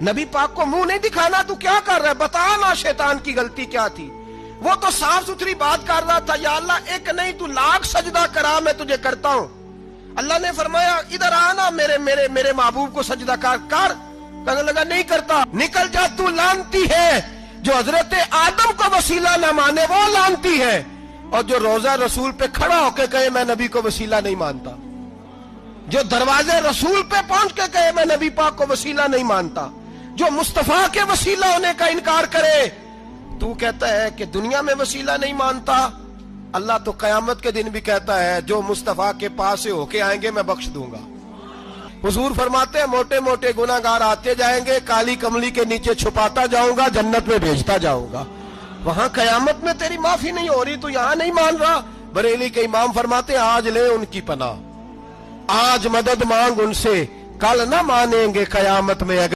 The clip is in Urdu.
نبی پاک کو منہ نہیں دکھانا، تو کیا کر رہا ہے؟ بتا نا شیطان کی غلطی کیا تھی۔ وہ تو صاف ستھری بات کر رہا تھا، یا اللہ ایک نہیں تو لاکھ سجدہ کرا میں تجھے کرتا ہوں۔ اللہ نے فرمایا ادھر آنا، میرے محبوب کو سجدہ کر۔ کہنے لگا نہیں کرتا۔ نکل جا، تو لانتی ہے۔ جو حضرت آدم کو وسیلہ نہ مانے وہ لانتی ہے، اور جو روضہ رسول پہ کھڑا ہو کے کہے میں نبی کو وسیلہ نہیں مانتا، جو دروازے رسول پہ پہنچ کے کہے میں نبی پاک کو وسیلہ نہیں مانتا، جو مصطفیٰ کے وسیلہ ہونے کا انکار کرے، تو کہتا ہے کہ دنیا میں وسیلہ نہیں مانتا۔ اللہ تو قیامت کے دن بھی کہتا ہے جو مصطفیٰ کے پاس سے ہو کے آئیں گے میں بخش دوں گا۔ حضور فرماتے ہیں موٹے موٹے گناہگار آتے جائیں گے، کالی کملی کے نیچے چھپاتا جاؤں گا، جنت میں بھیجتا جاؤں گا۔ وہاں قیامت میں تیری معافی نہیں ہو رہی، تو یہاں نہیں مان رہا۔ بریلی کے امام فرماتے ہیں آج لے ان کی پناہ، آج مدد مانگ ان سے، کل نہ مانیں گے قیامت میں۔